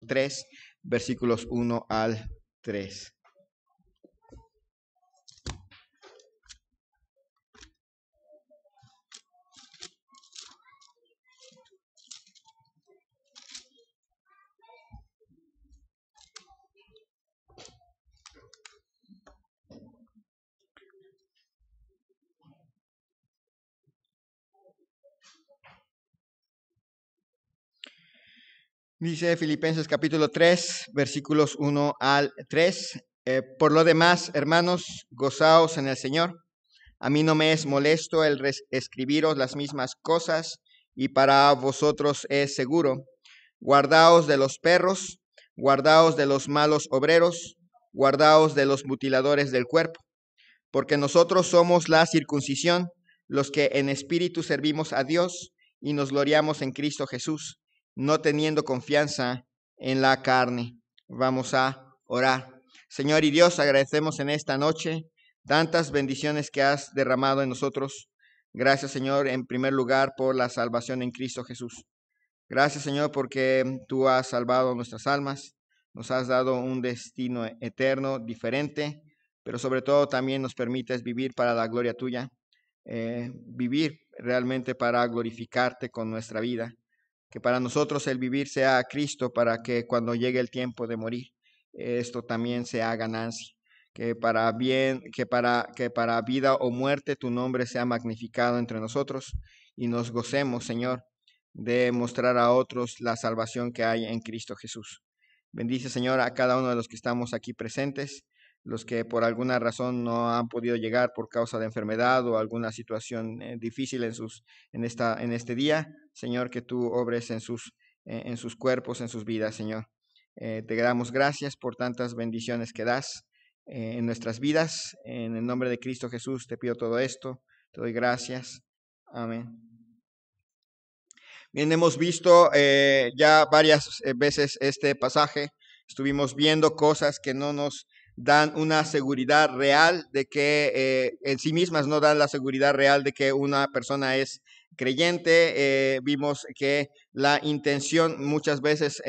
3, versículos 1 al 3. Dice Filipenses capítulo 3, versículos 1 al 3. Por lo demás, hermanos, gozaos en el Señor. A mí no me es molesto el escribiros las mismas cosas, y para vosotros es seguro. Guardaos de los perros, guardaos de los malos obreros, guardaos de los mutiladores del cuerpo, porque nosotros somos la circuncisión, los que en espíritu servimos a Dios y nos gloriamos en Cristo Jesús, no teniendo confianza en la carne. Vamos a orar. Señor y Dios, agradecemos en esta noche tantas bendiciones que has derramado en nosotros. Gracias, Señor, en primer lugar por la salvación en Cristo Jesús. Gracias, Señor, porque tú has salvado nuestras almas, nos has dado un destino eterno, diferente, pero sobre todo también nos permites vivir para la gloria tuya, vivir realmente para glorificarte con nuestra vida. Que para nosotros el vivir sea Cristo, para que cuando llegue el tiempo de morir, esto también sea ganancia. Que para vida o muerte tu nombre sea magnificado entre nosotros y nos gocemos, Señor, de mostrar a otros la salvación que hay en Cristo Jesús. Bendice, Señor, a cada uno de los que estamos aquí presentes, los que por alguna razón no han podido llegar por causa de enfermedad o alguna situación difícil en este día. Señor, que tú obres en sus cuerpos, en sus vidas, Señor. Te damos gracias por tantas bendiciones que das en nuestras vidas. En el nombre de Cristo Jesús te pido todo esto. Te doy gracias. Amén. Bien, hemos visto ya varias veces este pasaje. Estuvimos viendo cosas que no nos dan una seguridad real de que en sí mismas no dan la seguridad real de que una persona es creyente. Vimos que la intención muchas veces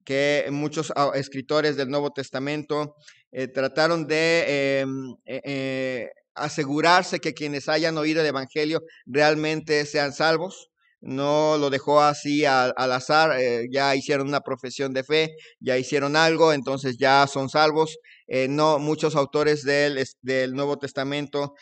que muchos escritores del Nuevo Testamento trataron de asegurarse que quienes hayan oído el Evangelio realmente sean salvos. No lo dejó así al azar, ya hicieron una profesión de fe, ya hicieron algo, entonces ya son salvos. No, muchos autores del Nuevo Testamento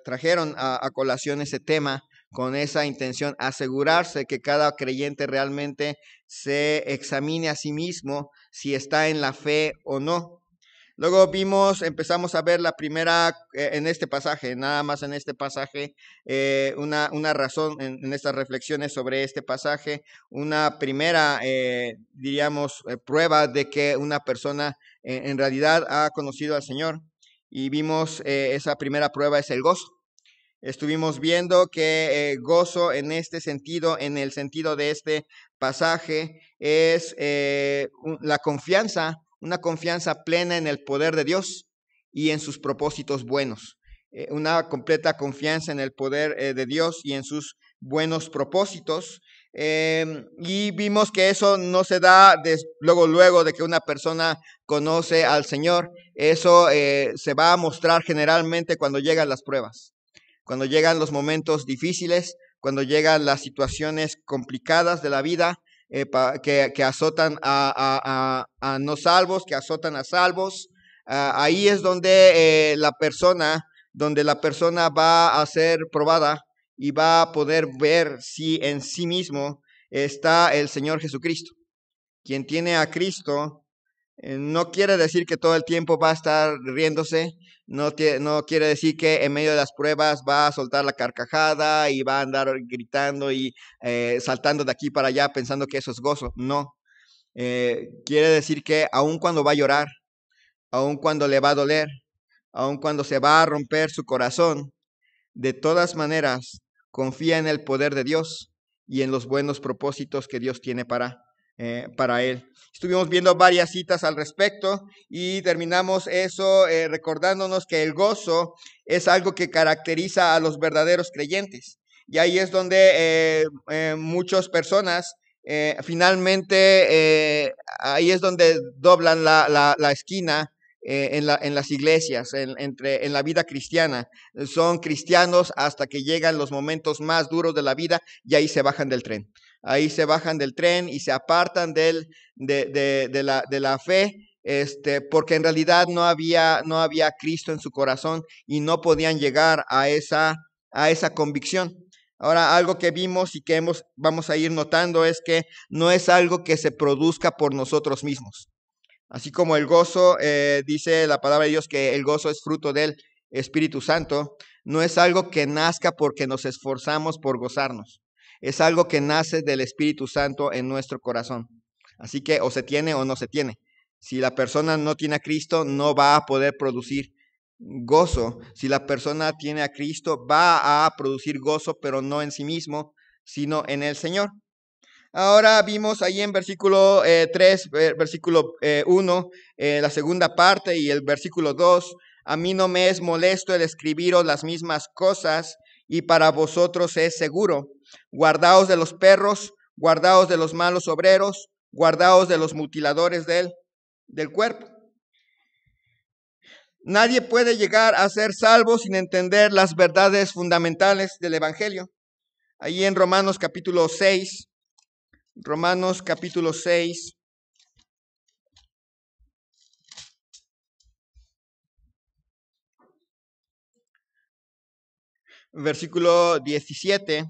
trajeron a colación ese tema con esa intención, asegurarse que cada creyente realmente se examine a sí mismo si está en la fe o no. Luego empezamos a ver la primera, en este pasaje, nada más en este pasaje, una razón en estas reflexiones sobre este pasaje, una primera, prueba de que una persona en realidad ha conocido al Señor. Y vimos esa primera prueba es el gozo. Estuvimos viendo que gozo en este sentido, en el sentido de este pasaje, es la confianza, una confianza plena en el poder de Dios y en sus propósitos buenos. Una completa confianza en el poder de Dios y en sus buenos propósitos. Y vimos que eso no se da luego de que una persona conoce al Señor. Eso se va a mostrar generalmente cuando llegan las pruebas. Cuando llegan los momentos difíciles, cuando llegan las situaciones complicadas de la vida, que azotan a no salvos, que azotan a salvos, ahí es donde la persona va a ser probada y va a poder ver si en sí mismo está el Señor Jesucristo. Quien tiene a Cristo no quiere decir que todo el tiempo va a estar riéndose, no quiere decir que en medio de las pruebas va a soltar la carcajada y va a andar gritando y saltando de aquí para allá pensando que eso es gozo. No, quiere decir que aun cuando va a llorar, aun cuando le va a doler, aun cuando se va a romper su corazón, de todas maneras confía en el poder de Dios y en los buenos propósitos que Dios tiene para él. Estuvimos viendo varias citas al respecto y terminamos eso recordándonos que el gozo es algo que caracteriza a los verdaderos creyentes. Y ahí es donde muchas personas Finalmente, ahí es donde doblan la esquina en las iglesias, en la vida cristiana. Son cristianos hasta que llegan los momentos más duros de la vida y ahí se bajan del tren. Ahí se bajan del tren y se apartan de la fe, porque en realidad no había Cristo en su corazón y no podían llegar a esa convicción. Ahora, algo que vimos y que vamos a ir notando es que no es algo que se produzca por nosotros mismos. Así como el gozo, dice la palabra de Dios que el gozo es fruto del Espíritu Santo, no es algo que nazca porque nos esforzamos por gozarnos. Es algo que nace del Espíritu Santo en nuestro corazón. Así que o se tiene o no se tiene. Si la persona no tiene a Cristo, no va a poder producir gozo. Si la persona tiene a Cristo, va a producir gozo, pero no en sí mismo, sino en el Señor. Ahora vimos ahí en versículo 3, versículo 1, la segunda parte y el versículo 2, a mí no me es molesto el escribiros las mismas cosas y para vosotros es seguro. Guardaos de los perros, guardaos de los malos obreros, guardaos de los mutiladores del cuerpo. Nadie puede llegar a ser salvo sin entender las verdades fundamentales del Evangelio. Ahí en Romanos capítulo 6, versículo 17.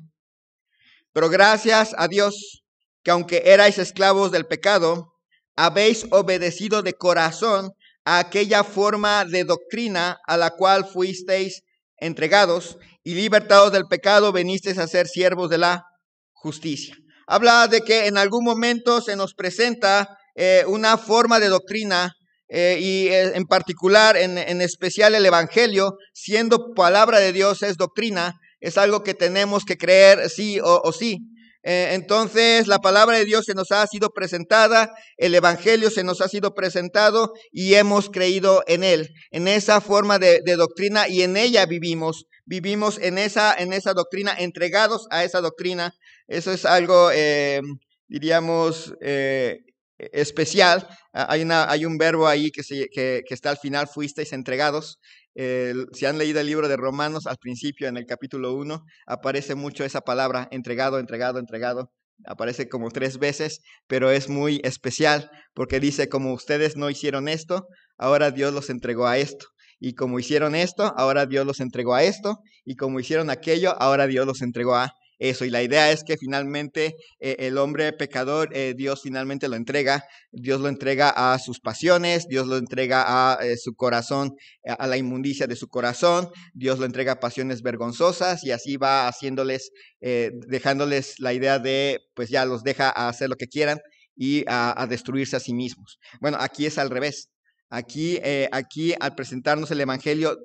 Pero gracias a Dios, que aunque erais esclavos del pecado, habéis obedecido de corazón a aquella forma de doctrina a la cual fuisteis entregados, y libertados del pecado, venisteis a ser siervos de la justicia. Habla de que en algún momento se nos presenta una forma de doctrina y en particular, en especial el Evangelio, siendo palabra de Dios, es doctrina, es algo que tenemos que creer sí o sí. Entonces la palabra de Dios se nos ha sido presentada, el Evangelio se nos ha sido presentado y hemos creído en él, en esa forma de doctrina, y en ella vivimos en esa doctrina, entregados a esa doctrina. Eso es algo, diríamos, especial. Hay un verbo ahí que está al final, fuisteis entregados. Si han leído el libro de Romanos, al principio, en el capítulo 1, aparece mucho esa palabra, entregado, entregado, entregado. Aparece como 3 veces, pero es muy especial porque dice, como ustedes no hicieron esto, ahora Dios los entregó a esto. Y como hicieron esto, ahora Dios los entregó a esto. Y como hicieron aquello, ahora Dios los entregó a eso. Y la idea es que finalmente el hombre pecador, Dios finalmente lo entrega. Dios lo entrega a sus pasiones, Dios lo entrega a su corazón, a la inmundicia de su corazón. Dios lo entrega a pasiones vergonzosas y así va haciéndoles, dejándoles la idea de, pues ya los deja a hacer lo que quieran y a destruirse a sí mismos. Bueno, aquí es al revés. Aquí al presentarnos el Evangelio,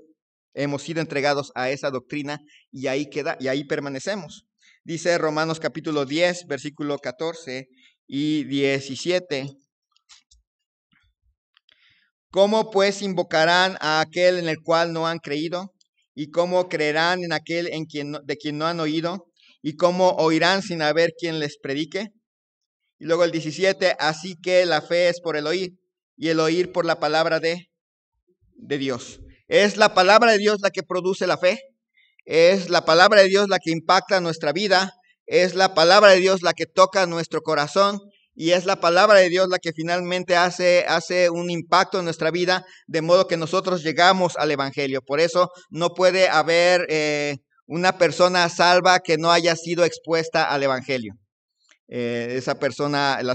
hemos sido entregados a esa doctrina y ahí queda, y ahí permanecemos. Dice Romanos capítulo 10, versículo 14 y 17. ¿Cómo pues invocarán a aquel en el cual no han creído? ¿Y cómo creerán en aquel de quien no han oído? ¿Y cómo oirán sin haber quien les predique? Y luego el 17, así que la fe es por el oír, y el oír por la palabra de Dios. Es la palabra de Dios la que produce la fe. Es la palabra de Dios la que impacta nuestra vida. Es la palabra de Dios la que toca nuestro corazón. Y es la palabra de Dios la que finalmente hace un impacto en nuestra vida, de modo que nosotros llegamos al Evangelio. Por eso no puede haber una persona salva que no haya sido expuesta al Evangelio. Las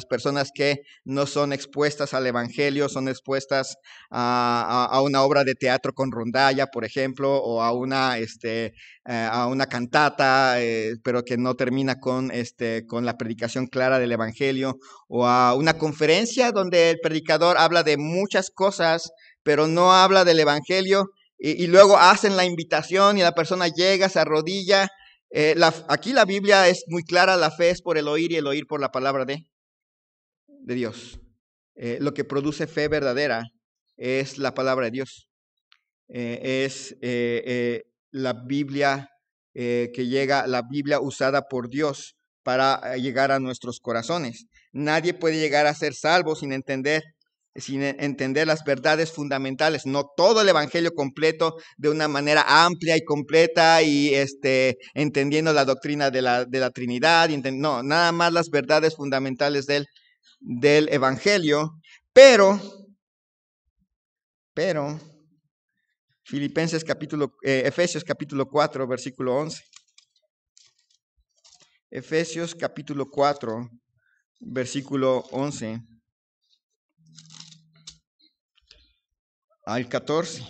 personas que no son expuestas al Evangelio, son expuestas a una obra de teatro con rondalla, por ejemplo, o a una cantata, pero que no termina con la predicación clara del Evangelio, o a una conferencia donde el predicador habla de muchas cosas, pero no habla del Evangelio, y luego hacen la invitación y la persona llega, se arrodilla. Aquí la Biblia es muy clara, la fe es por el oír y el oír por la palabra de Dios. Lo que produce fe verdadera es la palabra de Dios. Es la Biblia la Biblia usada por Dios para llegar a nuestros corazones. Nadie puede llegar a ser salvo sin entender las verdades fundamentales, no todo el evangelio completo de una manera amplia y completa y entendiendo la doctrina de la Trinidad, no, nada más las verdades fundamentales del evangelio, pero Efesios capítulo 4, versículo 11. Efesios capítulo 4, versículo 11 al 14.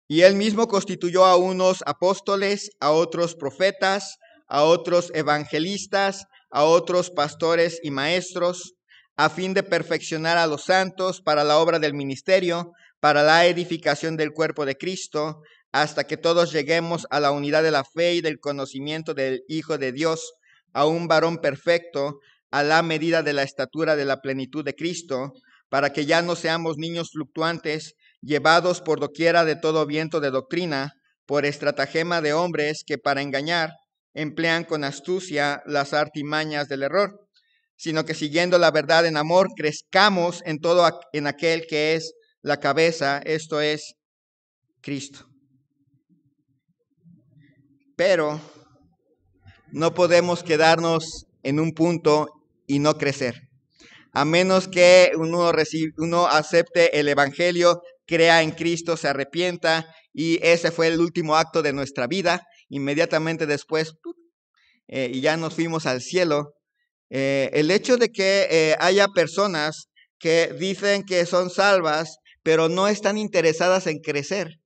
Y él mismo constituyó a unos apóstoles, a otros profetas, a otros evangelistas, a otros pastores y maestros, a fin de perfeccionar a los santos para la obra del ministerio, para la edificación del cuerpo de Cristo, hasta que todos lleguemos a la unidad de la fe y del conocimiento del Hijo de Dios, a un varón perfecto, a la medida de la estatura de la plenitud de Cristo, para que ya no seamos niños fluctuantes, llevados por doquiera de todo viento de doctrina, por estratagema de hombres que para engañar emplean con astucia las artimañas del error, sino que siguiendo la verdad en amor, crezcamos en todo en aquel que es la cabeza, esto es Cristo. Pero no podemos quedarnos en un punto y no crecer. A menos que uno acepte el evangelio, crea en Cristo, se arrepienta, y ese fue el último acto de nuestra vida. Inmediatamente después, y ya nos fuimos al cielo. El hecho de que haya personas que dicen que son salvas, pero no están interesadas en crecer,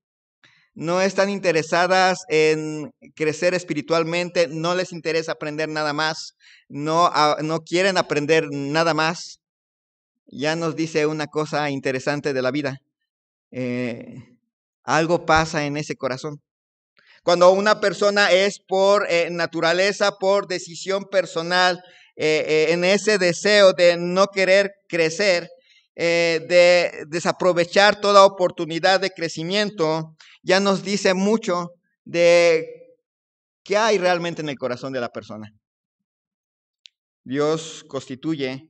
no están interesadas en crecer espiritualmente, no les interesa aprender nada más, no quieren aprender nada más, ya nos dice una cosa interesante de la vida. Algo pasa en ese corazón. Cuando una persona es por naturaleza, por decisión personal, en ese deseo de no querer crecer, de desaprovechar toda oportunidad de crecimiento, ya nos dice mucho de qué hay realmente en el corazón de la persona. Dios constituye,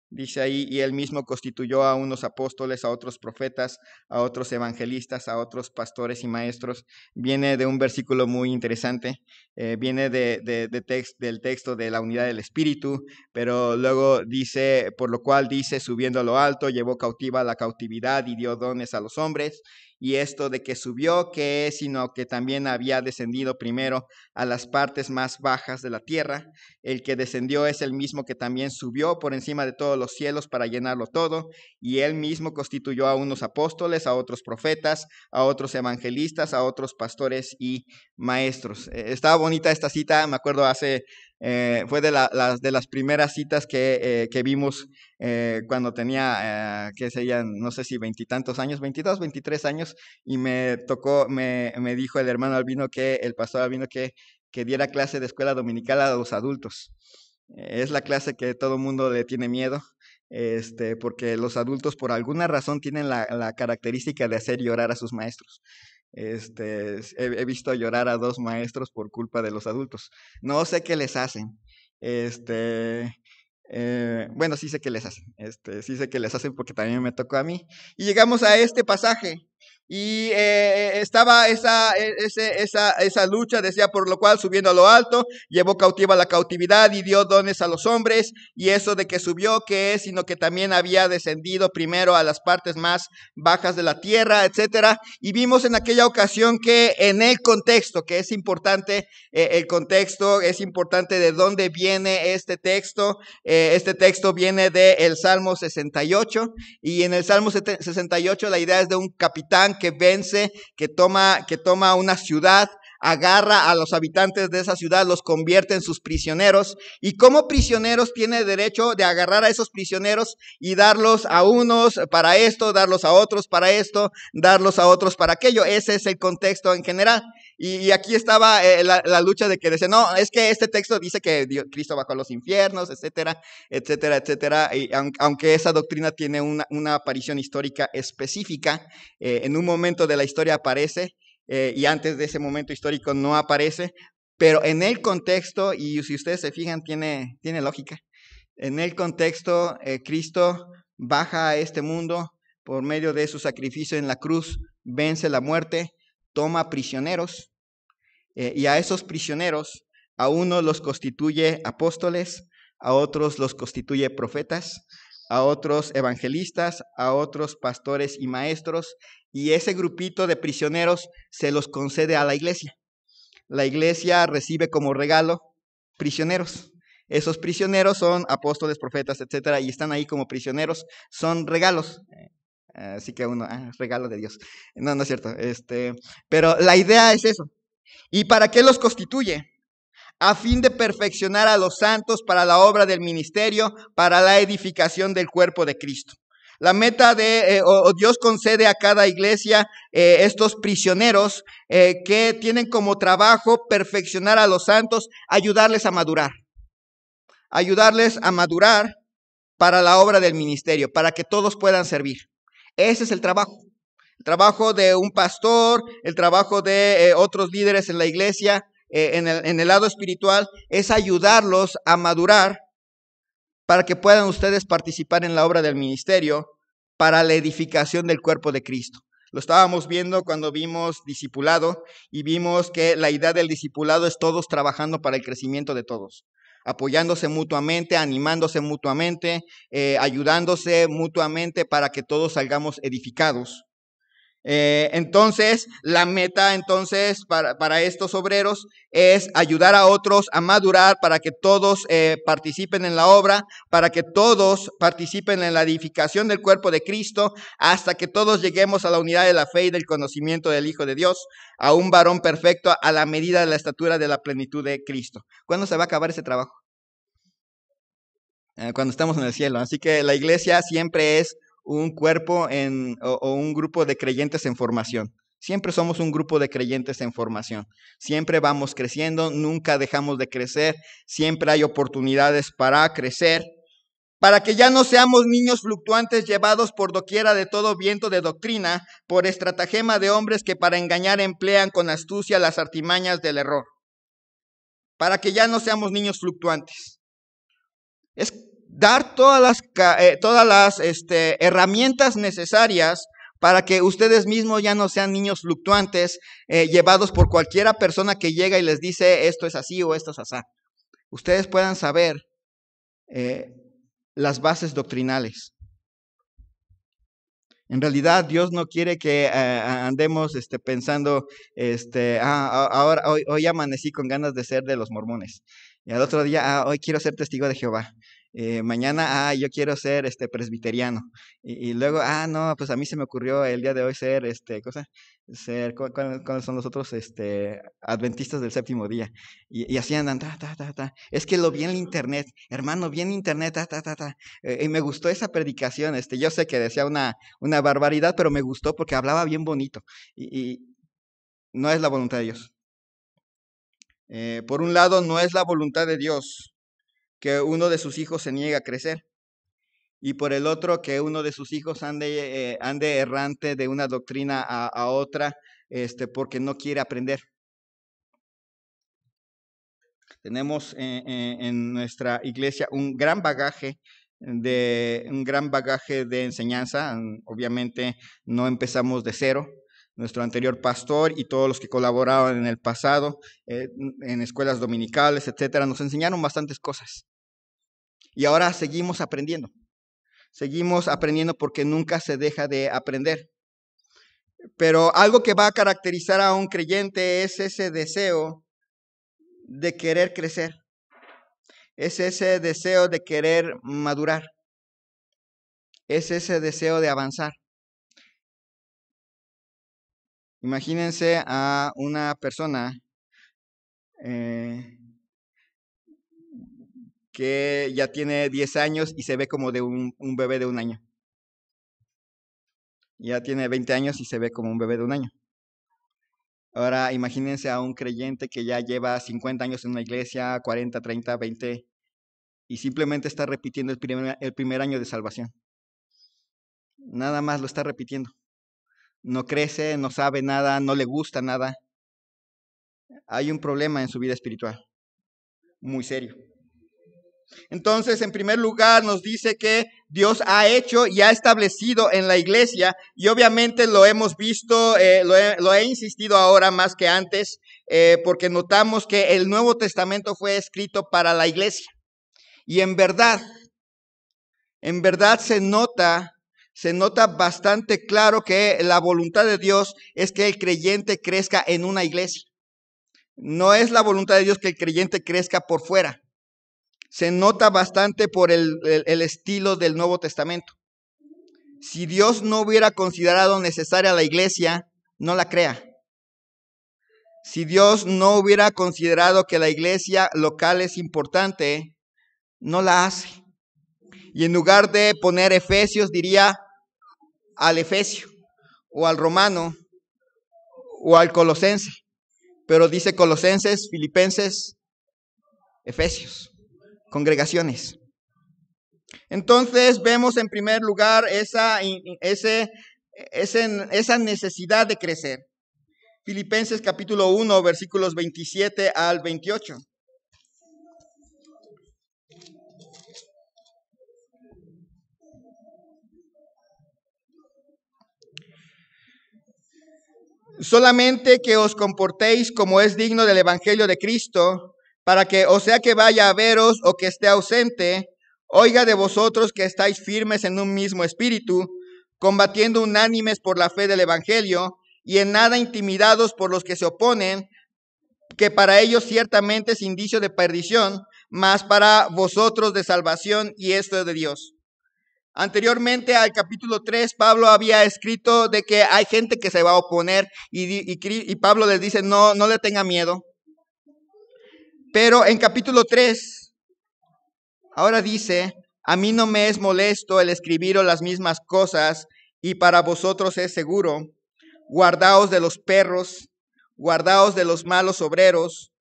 dice ahí, y él mismo constituyó a unos apóstoles, a otros profetas, a otros evangelistas, a otros pastores y maestros. Viene de un versículo muy interesante, viene del texto de la unidad del Espíritu, pero luego dice, por lo cual dice, subiendo a lo alto, llevó cautiva la cautividad y dio dones a los hombres. Y esto de que subió, que es, sino que también había descendido primero a las partes más bajas de la tierra. El que descendió es el mismo que también subió por encima de todos los cielos para llenarlo todo. Y él mismo constituyó a unos apóstoles, a otros profetas, a otros evangelistas, a otros pastores y maestros. Estaba bonita esta cita, me acuerdo fue de las primeras citas que vimos cuando tenía, qué serían, no sé si 20 y tantos años, 22, 23 años, y me dijo el hermano Albino, el pastor Albino, que diera clase de escuela dominical a los adultos. Es la clase que todo el mundo le tiene miedo, porque los adultos por alguna razón tienen la característica de hacer llorar a sus maestros. He visto llorar a 2 maestros por culpa de los adultos. No sé qué les hacen. Bueno, sí sé qué les hacen. Sí sé qué les hacen porque también me tocó a mí. Y llegamos a este pasaje. Y estaba esa lucha, decía, por lo cual subiendo a lo alto, llevó cautiva la cautividad y dio dones a los hombres. Y eso de que subió, que es, sino que también había descendido primero a las partes más bajas de la tierra, etcétera. Y vimos en aquella ocasión que en el contexto, que es importante, el contexto es importante de dónde viene este texto. Este texto viene del Salmo 68. Y en el Salmo 68 la idea es de un capitán que vence, que toma una ciudad, agarra a los habitantes de esa ciudad, los convierte en sus prisioneros, y como prisioneros tiene derecho de agarrar a esos prisioneros y darlos a unos para esto, darlos a otros para esto, darlos a otros para aquello. Ese es el contexto en general. Y aquí estaba la lucha de que decía, no, es que este texto dice que Cristo bajó a los infiernos, etcétera, etcétera, etcétera. Y aunque esa doctrina tiene una aparición histórica específica, en un momento de la historia aparece, y antes de ese momento histórico no aparece, Pero en el contexto, y si ustedes se fijan, tiene lógica. En el contexto, Cristo baja a este mundo por medio de su sacrificio en la cruz, vence la muerte, toma prisioneros, y a esos prisioneros, a unos los constituye apóstoles, a otros los constituye profetas, a otros evangelistas, a otros pastores y maestros, y ese grupito de prisioneros se los concede a la iglesia. La iglesia recibe como regalo prisioneros. Esos prisioneros son apóstoles, profetas, etcétera, y están ahí como prisioneros, son regalos. Así que uno, regalo de Dios. No, no es cierto. Pero la idea es eso. ¿Y para qué los constituye? A fin de perfeccionar a los santos para la obra del ministerio, para la edificación del cuerpo de Cristo. La meta de, Dios concede a cada iglesia estos prisioneros que tienen como trabajo perfeccionar a los santos, ayudarles a madurar. Ayudarles a madurar para la obra del ministerio, para que todos puedan servir. Ese es el trabajo. El trabajo de un pastor, el trabajo de otros líderes en la iglesia, en el lado espiritual, es ayudarlos a madurar para que puedan ustedes participar en la obra del ministerio para la edificación del cuerpo de Cristo. Lo estábamos viendo cuando vimos discipulado y vimos que la idea del discipulado es todos trabajando para el crecimiento de todos, apoyándose mutuamente, animándose mutuamente, ayudándose mutuamente para que todos salgamos edificados. Entonces, la meta para estos obreros es ayudar a otros a madurar para que todos participen en la obra, para que todos participen en la edificación del cuerpo de Cristo, hasta que todos lleguemos a la unidad de la fe y del conocimiento del Hijo de Dios, a un varón perfecto a la medida de la estatura de la plenitud de Cristo. ¿Cuándo se va a acabar ese trabajo? Cuando estamos en el cielo. Así que la iglesia siempre es un cuerpo o un grupo de creyentes en formación. Siempre somos un grupo de creyentes en formación. Siempre vamos creciendo, nunca dejamos de crecer, siempre hay oportunidades para crecer, para que ya no seamos niños fluctuantes llevados por doquiera de todo viento de doctrina, por estratagema de hombres que para engañar emplean con astucia las artimañas del error. Para que ya no seamos niños fluctuantes. Es dar todas las herramientas necesarias para que ustedes mismos ya no sean niños fluctuantes, llevados por cualquiera persona que llega y les dice esto es así o esto es así. Ustedes puedan saber las bases doctrinales. En realidad, Dios no quiere que andemos pensando, ahora hoy amanecí con ganas de ser de los mormones. Y al otro día, hoy quiero ser testigo de Jehová. Mañana, yo quiero ser presbiteriano. Y luego, no, pues a mí se me ocurrió el día de hoy ser, ¿cuáles son los otros adventistas del séptimo día? Y así andan, Es que lo vi en internet, hermano, vi en internet, y me gustó esa predicación. Yo sé que decía una barbaridad, pero me gustó porque hablaba bien bonito. Y no es la voluntad de Dios. Por un lado, no es la voluntad de Dios que uno de sus hijos se niegue a crecer. Y por el otro, que uno de sus hijos ande errante de una doctrina a otra, porque no quiere aprender. Tenemos en nuestra iglesia un gran bagaje de enseñanza. Obviamente no empezamos de cero. Nuestro anterior pastor y todos los que colaboraban en el pasado, en escuelas dominicales, etcétera, nos enseñaron bastantes cosas. Y ahora seguimos aprendiendo. Seguimos aprendiendo porque nunca se deja de aprender. Pero algo que va a caracterizar a un creyente es ese deseo de querer crecer. Es ese deseo de querer madurar. Es ese deseo de avanzar. Imagínense a una persona que ya tiene 10 años y se ve como de un bebé de 1 año. Ya tiene 20 años y se ve como un bebé de 1 año. Ahora imagínense a un creyente que ya lleva 50 años en una iglesia, 40, 30, 20, y simplemente está repitiendo el primer año de salvación. Nada más lo está repitiendo. No crece, no sabe nada, no le gusta nada. hay un problema en su vida espiritual, muy serio. Entonces, en primer lugar, nos dice que Dios ha hecho y ha establecido en la iglesia, y obviamente lo hemos visto, lo he insistido ahora más que antes, porque notamos que el Nuevo Testamento fue escrito para la iglesia. Y en verdad se nota bastante claro que la voluntad de Dios es que el creyente crezca en una iglesia. No es la voluntad de Dios que el creyente crezca por fuera. Se nota bastante por el estilo del Nuevo Testamento. Si Dios no hubiera considerado necesaria la iglesia, no la crea. Si Dios no hubiera considerado que la iglesia local es importante, no la hace. Y en lugar de poner Efesios, diría al Efesio, o al Romano, o al Colosense. Pero dice Colosenses, Filipenses, Efesios. Congregaciones. Entonces vemos en primer lugar esa necesidad de crecer. Filipenses capítulo 1, versículos 27 al 28. Solamente que os comportéis como es digno del evangelio de Cristo, para que, o sea que vaya a veros o que esté ausente, oiga de vosotros que estáis firmes en un mismo espíritu, combatiendo unánimes por la fe del evangelio, y en nada intimidados por los que se oponen, que para ellos ciertamente es indicio de perdición, mas para vosotros de salvación, y esto de Dios. Anteriormente al capítulo 3, Pablo había escrito de que hay gente que se va a oponer y Pablo les dice, no le tenga miedo. Pero en capítulo 3, ahora dice, a mí no me es molesto el escribiros las mismas cosas y para vosotros es seguro. Guardaos de los perros, guardaos de los malos obreros,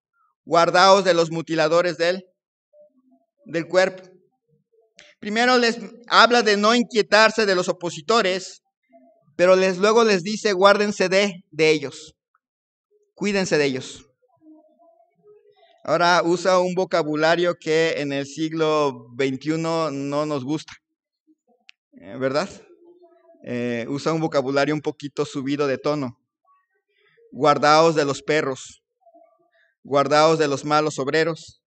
guardaos de los mutiladores del cuerpo. Primero les habla de no inquietarse de los opositores, pero luego les dice, guárdense de ellos, cuídense de ellos. Ahora usa un vocabulario que en el siglo XXI no nos gusta, ¿verdad? Usa un vocabulario un poquito subido de tono. Guardaos de los perros, guardaos de los malos obreros,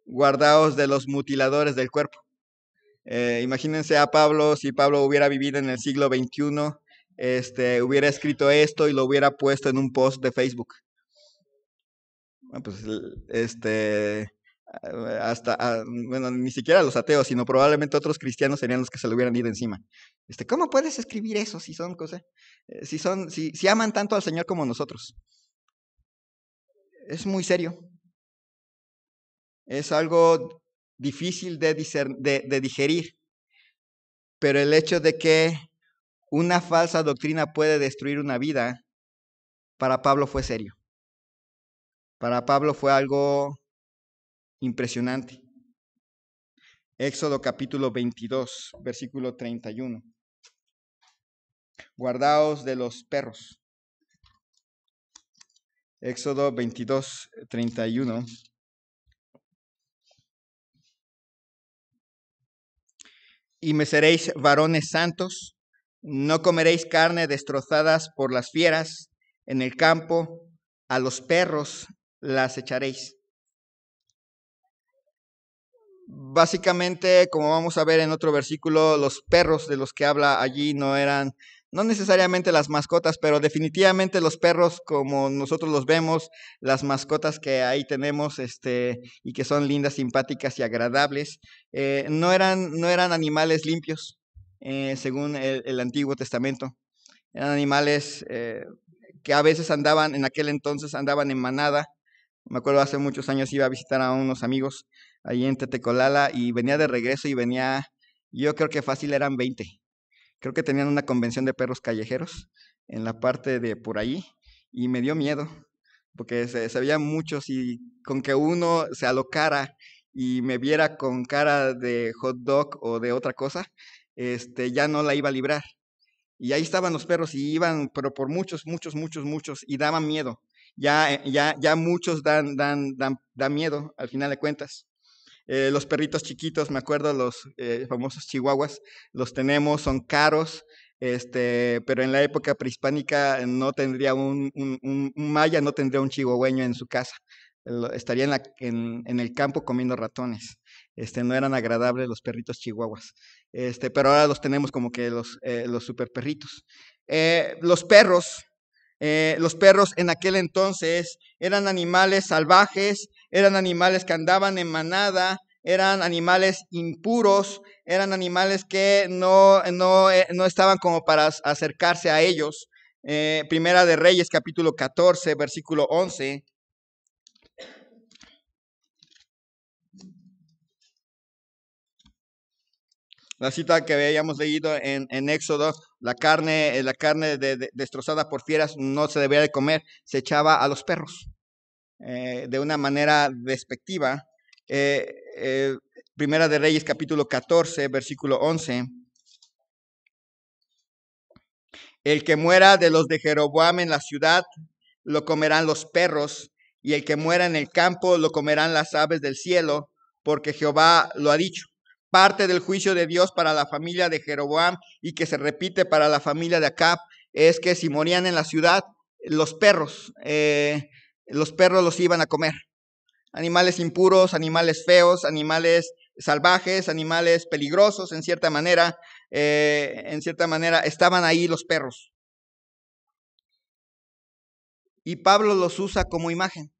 guardaos de los mutiladores del cuerpo. Imagínense a Pablo, si Pablo hubiera vivido en el siglo XXI, hubiera escrito esto y lo hubiera puesto en un post de Facebook. Bueno, pues bueno, ni siquiera los ateos, sino probablemente otros cristianos serían los que se le hubieran ido encima. ¿Cómo puedes escribir eso si son cosas, si aman tanto al Señor como nosotros? Es muy serio. Es algo difícil de digerir, pero el hecho de que una falsa doctrina puede destruir una vida, para Pablo fue serio. Para Pablo fue algo impresionante. Éxodo capítulo 22, versículo 31. Guardaos de los perros. Éxodo 22, 31. Y me seréis varones santos, no comeréis carne destrozadas por las fieras en el campo, a los perros las echaréis. Básicamente, como vamos a ver en otro versículo, los perros de los que habla allí no eran, no necesariamente las mascotas, pero definitivamente los perros como nosotros los vemos, las mascotas que ahí tenemos, y que son lindas, simpáticas y agradables, no eran animales limpios, según el Antiguo Testamento. Eran animales que a veces en aquel entonces andaban en manada. Me acuerdo hace muchos años iba a visitar a unos amigos ahí en Tetecolala y venía de regreso y yo creo que fácil eran 20. Creo que tenían una convención de perros callejeros en la parte de por ahí y me dio miedo porque se veían muchos y con que uno se alocara y me viera con cara de hot dog o de otra cosa, ya no la iba a librar. Y ahí estaban los perros y iban, pero por muchos, y daban miedo. Ya muchos dan miedo al final de cuentas. Los perritos chiquitos, me acuerdo, los famosos chihuahuas, los tenemos, son caros, pero en la época prehispánica no tendría un maya, no tendría un chihuahueño en su casa. Estaría en el campo comiendo ratones. No eran agradables los perritos chihuahuas. Pero ahora los tenemos como que los super perritos. Los perros en aquel entonces eran animales salvajes, eran animales que andaban en manada, eran animales impuros, eran animales que no estaban como para acercarse a ellos. Primera de Reyes, capítulo 14, versículo 11. La cita que habíamos leído en Éxodo, la carne destrozada por fieras no se debía de comer, se echaba a los perros de una manera despectiva. Primera de Reyes, capítulo 14, versículo 11. El que muera de los de Jeroboam en la ciudad, lo comerán los perros, y el que muera en el campo, lo comerán las aves del cielo, porque Jehová lo ha dicho. Parte del juicio de Dios para la familia de Jeroboam y que se repite para la familia de Acab es que si morían en la ciudad, los perros los iban a comer. Animales impuros, animales feos, animales salvajes, animales peligrosos, en cierta manera, estaban ahí los perros. Y Pablo los usa como imagen.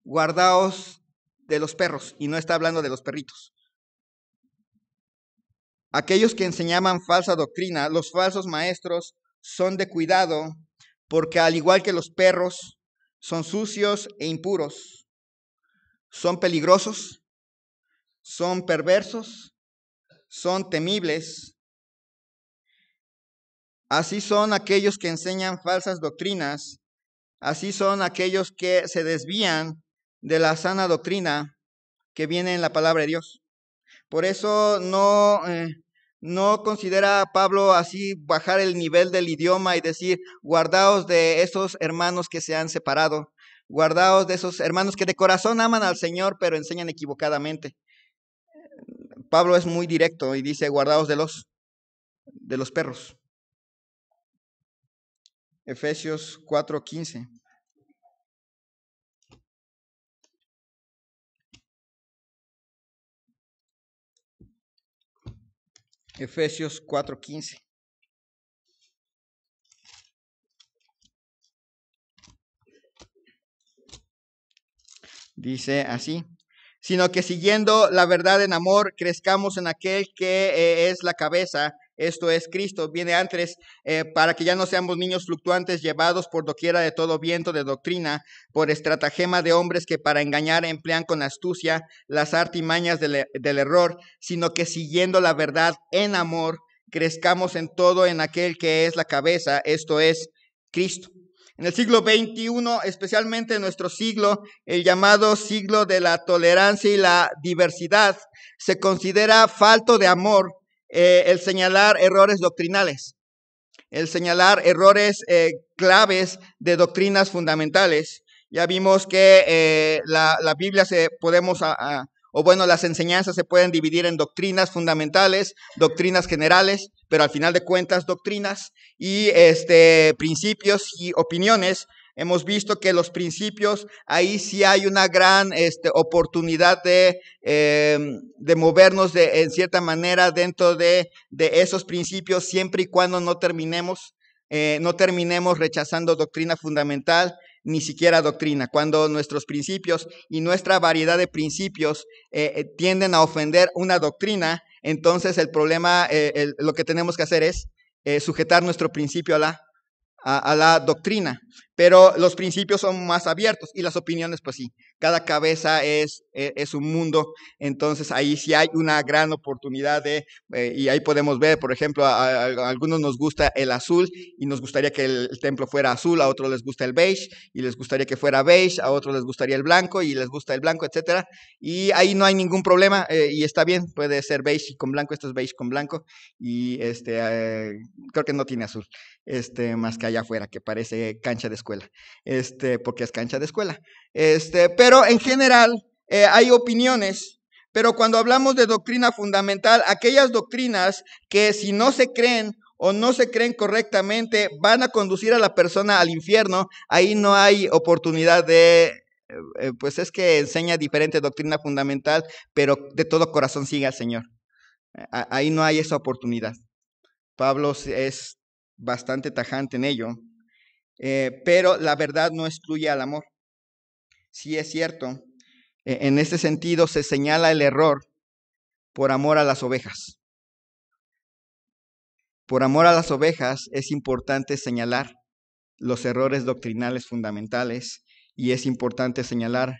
Guardaos de los perros, y no está hablando de los perritos. Aquellos que enseñaban falsa doctrina, los falsos maestros, son de cuidado, porque al igual que los perros, son sucios e impuros, son peligrosos, son perversos, son temibles. Así son aquellos que enseñan falsas doctrinas, así son aquellos que se desvían de la sana doctrina que viene en la palabra de Dios. Por eso no considera Pablo así bajar el nivel del idioma y decir, guardaos de esos hermanos que se han separado, guardaos de esos hermanos que de corazón aman al Señor, pero enseñan equivocadamente. Pablo es muy directo y dice, guardaos de los perros. Efesios 4:15. Efesios 4:15. Dice así, sino que siguiendo la verdad en amor, crezcamos en aquel que es la cabeza, esto es Cristo. Viene antes, para que ya no seamos niños fluctuantes llevados por doquiera de todo viento de doctrina, por estratagema de hombres que para engañar emplean con astucia las artimañas del error, sino que siguiendo la verdad en amor, crezcamos en todo en aquel que es la cabeza, esto es Cristo. En el siglo XXI, especialmente en nuestro siglo, el llamado siglo de la tolerancia y la diversidad, se considera falto de amor el señalar errores doctrinales, el señalar errores claves de doctrinas fundamentales. Ya vimos que la Biblia las enseñanzas se pueden dividir en doctrinas fundamentales, doctrinas generales, pero al final de cuentas doctrinas y principios y opiniones. Hemos visto que los principios, ahí sí hay una gran oportunidad de movernos en cierta manera dentro de esos principios, siempre y cuando no terminemos rechazando doctrina fundamental, ni siquiera doctrina. Cuando nuestros principios y nuestra variedad de principios tienden a ofender una doctrina, entonces el problema, lo que tenemos que hacer es sujetar nuestro principio a la doctrina. Pero los principios son más abiertos y las opiniones, pues sí, cada cabeza es un mundo, entonces ahí sí hay una gran oportunidad y ahí podemos ver, por ejemplo, a algunos nos gusta el azul y nos gustaría que el templo fuera azul, a otros les gusta el beige y les gustaría que fuera beige, a otros les gustaría el blanco y les gusta el blanco, etcétera, y ahí no hay ningún problema y está bien, puede ser beige con blanco, esto es beige con blanco y creo que no tiene azul, más que allá afuera, que parece cancha de escuela, porque es cancha de escuela. Pero en general hay opiniones, pero cuando hablamos de doctrina fundamental, aquellas doctrinas que si no se creen o no se creen correctamente van a conducir a la persona al infierno, ahí no hay oportunidad pues es que enseña diferente doctrina fundamental, pero de todo corazón sigue al Señor. Ahí no hay esa oportunidad. Pablo es bastante tajante en ello, pero la verdad no excluye al amor. Sí es cierto, en este sentido se señala el error por amor a las ovejas. Por amor a las ovejas es importante señalar los errores doctrinales fundamentales y es importante señalar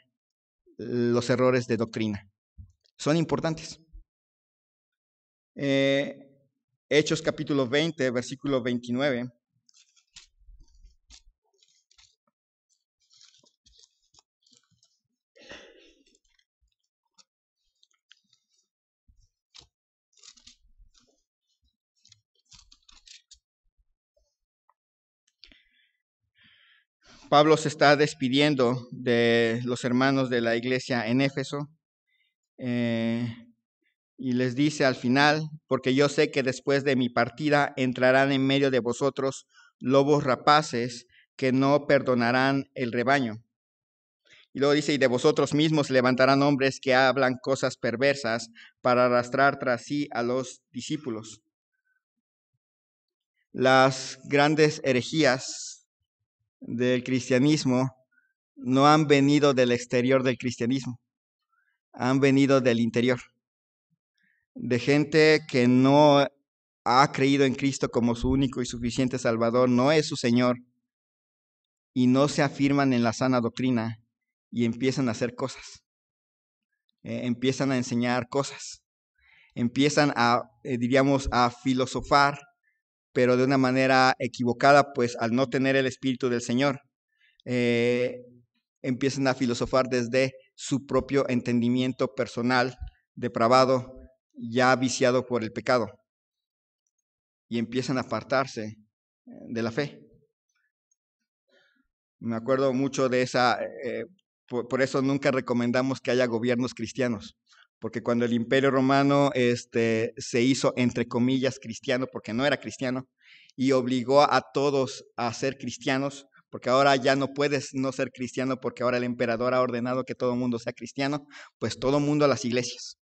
los errores de doctrina. Son importantes. Hechos capítulo 20, versículo 29. Pablo se está despidiendo de los hermanos de la iglesia en Éfeso y les dice al final, porque yo sé que después de mi partida entrarán en medio de vosotros lobos rapaces que no perdonarán el rebaño. Y luego dice, y de vosotros mismos levantarán hombres que hablan cosas perversas para arrastrar tras sí a los discípulos. Las grandes herejías del cristianismo no han venido del exterior del cristianismo, han venido del interior, de gente que no ha creído en Cristo como su único y suficiente Salvador, no es su Señor, y no se afirman en la sana doctrina y empiezan a hacer cosas, empiezan a enseñar cosas, empiezan diríamos, a filosofar, pero de una manera equivocada, pues al no tener el Espíritu del Señor, empiezan a filosofar desde su propio entendimiento personal, depravado, ya viciado por el pecado, y empiezan a apartarse de la fe. Me acuerdo mucho de esa, por eso nunca recomendamos que haya gobiernos cristianos, porque cuando el Imperio Romano se hizo, entre comillas, cristiano, porque no era cristiano, y obligó a todos a ser cristianos, porque ahora ya no puedes no ser cristiano, porque ahora el emperador ha ordenado que todo el mundo sea cristiano, pues todo el mundo a las iglesias.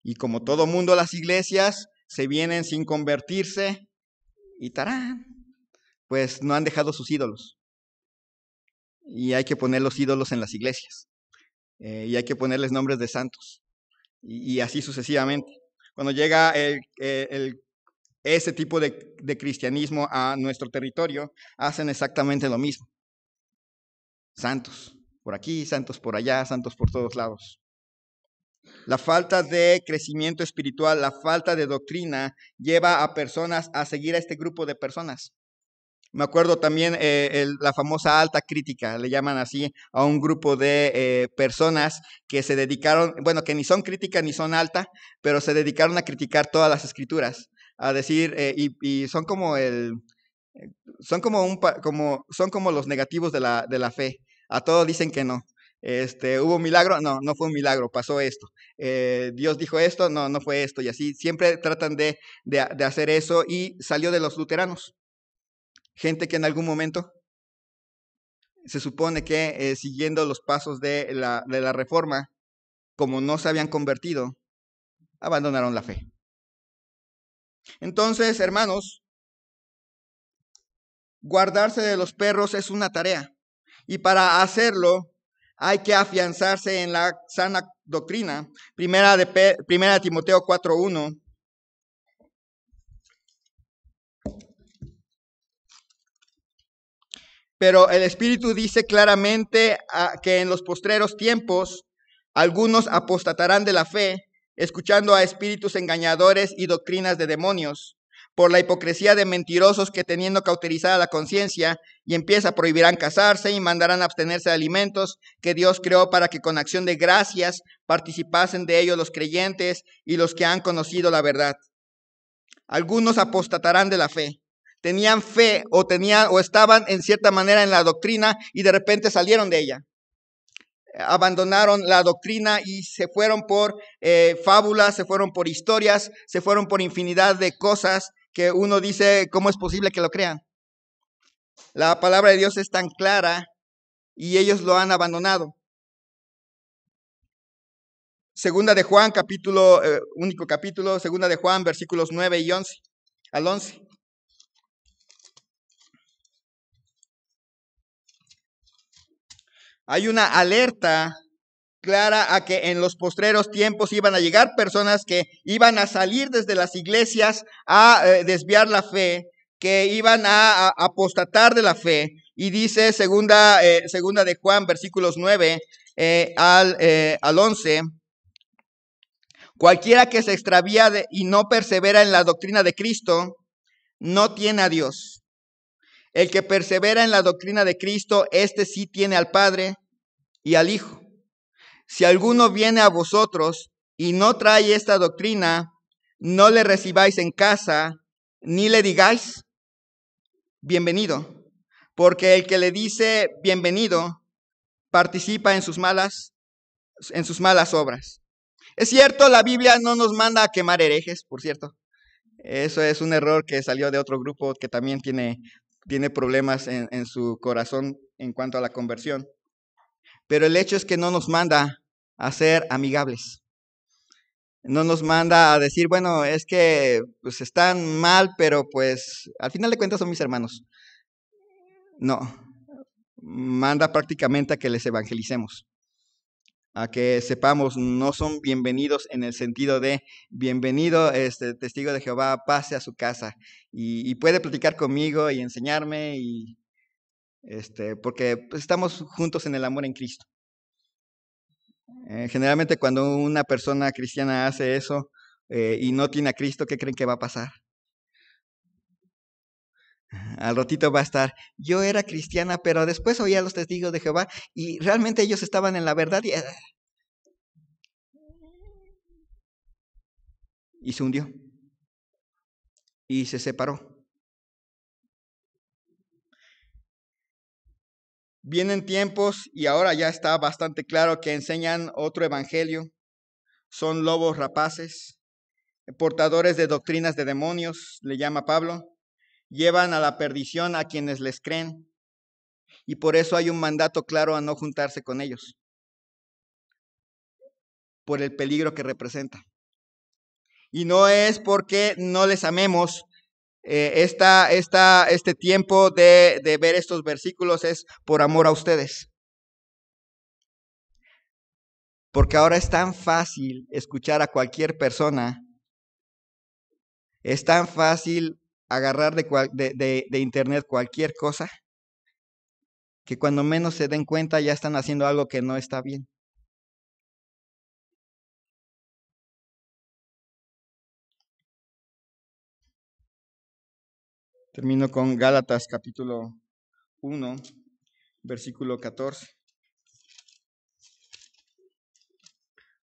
Y como todo mundo a las iglesias, se vienen sin convertirse, y tarán, pues no han dejado sus ídolos. Y hay que poner los ídolos en las iglesias. Y hay que ponerles nombres de santos. Y así sucesivamente. Cuando llega ese tipo de cristianismo a nuestro territorio, hacen exactamente lo mismo. Santos por aquí, santos por allá, santos por todos lados. La falta de crecimiento espiritual, la falta de doctrina, lleva a personas a seguir a este grupo de personas. Me acuerdo también la famosa alta crítica, le llaman así a un grupo de personas que se dedicaron, bueno, que ni son críticas ni son alta, pero se dedicaron a criticar todas las escrituras, a decir, y son como son como los negativos de la fe. A todos dicen que no. ¿Hubo un milagro? No, no fue un milagro, pasó esto. Dios dijo esto, no, no fue esto. Y así siempre tratan de hacer eso y salió de los luteranos. Gente que en algún momento se supone que siguiendo los pasos de la reforma, como no se habían convertido, abandonaron la fe. Entonces, hermanos, guardarse de los perros es una tarea. Y para hacerlo hay que afianzarse en la sana doctrina. Primera de Timoteo 4:1. Pero el Espíritu dice claramente que en los postreros tiempos algunos apostatarán de la fe, escuchando a espíritus engañadores y doctrinas de demonios, por la hipocresía de mentirosos que teniendo cauterizada la conciencia y empieza prohibirán casarse y mandarán abstenerse de alimentos que Dios creó para que con acción de gracias participasen de ellos los creyentes y los que han conocido la verdad. Algunos apostatarán de la fe. Tenían fe o estaban en cierta manera en la doctrina y de repente salieron de ella. Abandonaron la doctrina y se fueron por fábulas, se fueron por historias, se fueron por infinidad de cosas que uno dice, ¿cómo es posible que lo crean? La palabra de Dios es tan clara y ellos lo han abandonado. Segunda de Juan, único capítulo, segunda de Juan, versículos 9 y 11 al 11. Hay una alerta clara a que en los postreros tiempos iban a llegar personas que iban a salir desde las iglesias a desviar la fe, que iban a apostatar de la fe. Y dice segunda de Juan, versículos 9 al 11, cualquiera que se extravía y no persevera en la doctrina de Cristo, no tiene a Dios. El que persevera en la doctrina de Cristo, este sí tiene al Padre y al Hijo. Si alguno viene a vosotros y no trae esta doctrina, no le recibáis en casa, ni le digáis bienvenido, porque el que le dice bienvenido participa en sus malas obras. Es cierto, la Biblia no nos manda a quemar herejes, por cierto. Eso es un error que salió de otro grupo que también tiene problemas en su corazón en cuanto a la conversión. Pero el hecho es que no nos manda a ser amigables. No nos manda a decir, bueno, es que pues están mal, pero pues al final de cuentas son mis hermanos. No, manda prácticamente a que les evangelicemos, a que sepamos, no son bienvenidos en el sentido de bienvenido, testigo de Jehová, pase a su casa y puede platicar conmigo y enseñarme y porque pues, estamos juntos en el amor en Cristo. Generalmente cuando una persona cristiana hace eso y no tiene a Cristo, ¿qué creen que va a pasar? Al ratito va a estar, yo era cristiana, pero después oía a los testigos de Jehová y realmente ellos estaban en la verdad y se hundió y se separó. Vienen tiempos y ahora ya está bastante claro que enseñan otro evangelio. Son lobos rapaces, portadores de doctrinas de demonios, le llama Pablo. Llevan a la perdición a quienes les creen. Y por eso hay un mandato claro a no juntarse con ellos, por el peligro que representa. Y no es porque no les amemos. Este tiempo de ver estos versículos es por amor a ustedes. Porque ahora es tan fácil escuchar a cualquier persona. Es tan fácil agarrar de internet cualquier cosa que cuando menos se den cuenta ya están haciendo algo que no está bien. Termino con Gálatas capítulo 1, versículo 14.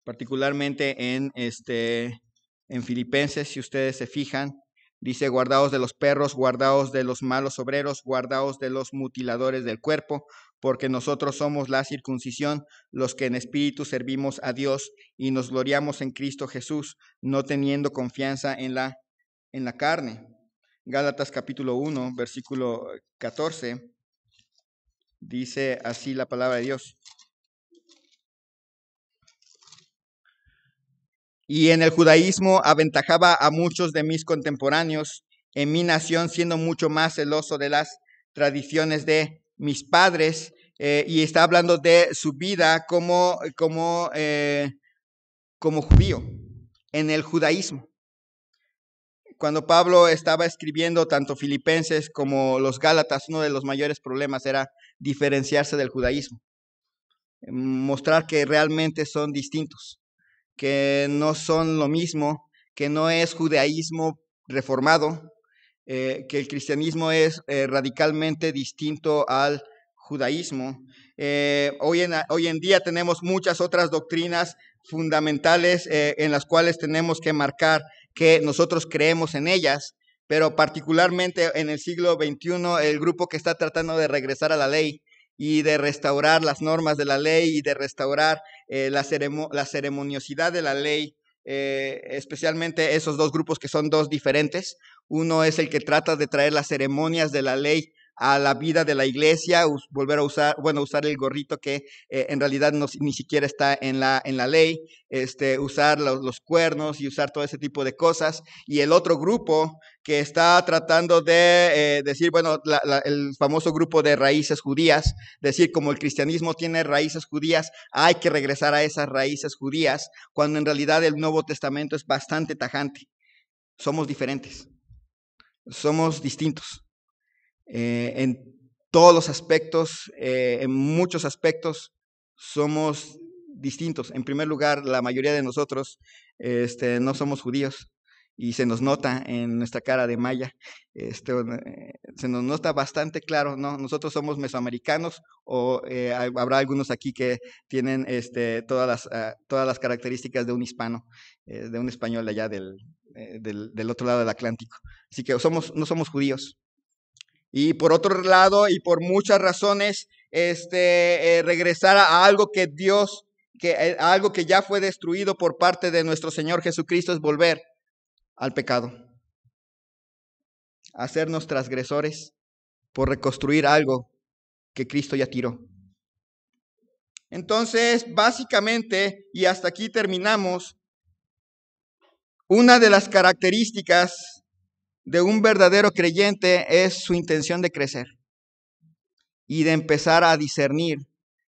Particularmente en Filipenses, si ustedes se fijan, dice, guardaos de los perros, guardaos de los malos obreros, guardaos de los mutiladores del cuerpo, porque nosotros somos la circuncisión, los que en espíritu servimos a Dios y nos gloriamos en Cristo Jesús, no teniendo confianza en la carne. Gálatas capítulo 1, versículo 14, dice así la palabra de Dios. Y en el judaísmo aventajaba a muchos de mis contemporáneos en mi nación, siendo mucho más celoso de las tradiciones de mis padres. Y está hablando de su vida como judío, en el judaísmo. Cuando Pablo estaba escribiendo tanto Filipenses como los Gálatas, uno de los mayores problemas era diferenciarse del judaísmo, mostrar que realmente son distintos, que no son lo mismo, que no es judaísmo reformado, que el cristianismo es radicalmente distinto al judaísmo. Hoy en día tenemos muchas otras doctrinas fundamentales en las cuales tenemos que marcar que nosotros creemos en ellas, pero particularmente en el siglo XXI, el grupo que está tratando de regresar a la ley y de restaurar las normas de la ley y de restaurar la ceremoniosidad de la ley, especialmente esos dos grupos que son dos diferentes. Uno es el que trata de traer las ceremonias de la ley a la vida de la iglesia, volver a usar el gorrito que en realidad ni siquiera está en la ley, usar los cuernos y usar todo ese tipo de cosas. Y el otro grupo que está tratando de decir, bueno, el famoso grupo de raíces judías, decir, como el cristianismo tiene raíces judías, hay que regresar a esas raíces judías, cuando en realidad el Nuevo Testamento es bastante tajante. Somos diferentes, somos distintos. En todos los aspectos, en muchos aspectos, somos distintos. En primer lugar, la mayoría de nosotros no somos judíos y se nos nota en nuestra cara de maya. Se nos nota bastante claro, ¿no? Nosotros somos mesoamericanos o habrá algunos aquí que tienen todas las características de un hispano, de un español allá del otro lado del Atlántico. Así que no somos judíos. Y por otro lado, y por muchas razones, regresar a algo que Dios, a algo que ya fue destruido por parte de nuestro Señor Jesucristo, es volver al pecado, hacernos transgresores por reconstruir algo que Cristo ya tiró. Entonces, básicamente, y hasta aquí terminamos, una de las características de un verdadero creyente es su intención de crecer y de empezar a discernir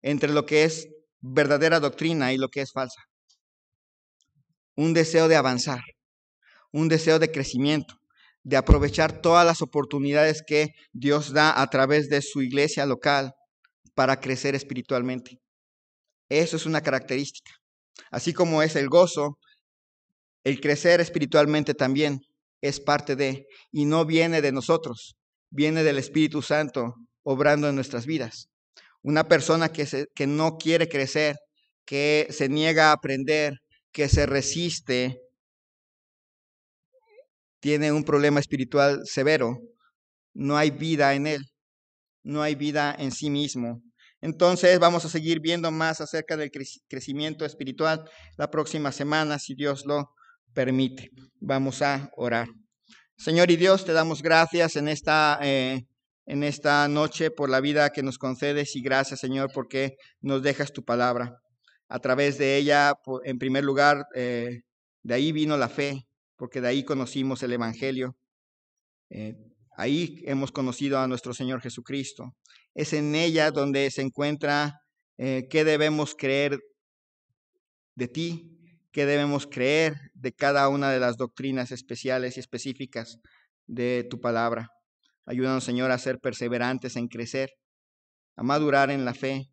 entre lo que es verdadera doctrina y lo que es falsa. Un deseo de avanzar, un deseo de crecimiento, de aprovechar todas las oportunidades que Dios da a través de su iglesia local para crecer espiritualmente. Eso es una característica. Así como es el gozo, el crecer espiritualmente también es parte de, y no viene de nosotros, viene del Espíritu Santo obrando en nuestras vidas. Una persona que no quiere crecer, que se niega a aprender, que se resiste, tiene un problema espiritual severo. No hay vida en él, no hay vida en sí mismo. Entonces vamos a seguir viendo más acerca del crecimiento espiritual la próxima semana, si Dios lo permite. Vamos a orar. Señor y Dios, te damos gracias en esta noche por la vida que nos concedes y gracias, Señor, porque nos dejas tu palabra. A través de ella, en primer lugar, de ahí vino la fe, porque de ahí conocimos el Evangelio. Ahí hemos conocido a nuestro Señor Jesucristo. Es en ella donde se encuentra qué debemos creer de ti, qué debemos creer de cada una de las doctrinas especiales y específicas de tu palabra. Ayúdanos, Señor, a ser perseverantes en crecer, a madurar en la fe,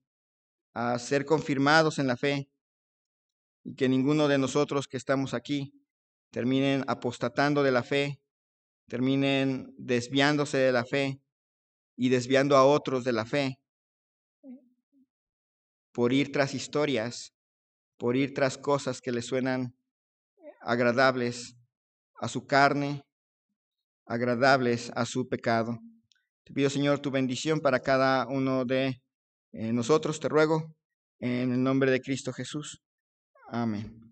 a ser confirmados en la fe, y que ninguno de nosotros que estamos aquí terminen apostatando de la fe, terminen desviándose de la fe y desviando a otros de la fe por ir tras historias, por ir tras cosas que les suenan agradables a su carne, agradables a su pecado. Te pido, Señor, tu bendición para cada uno de nosotros, te ruego, en el nombre de Cristo Jesús. Amén.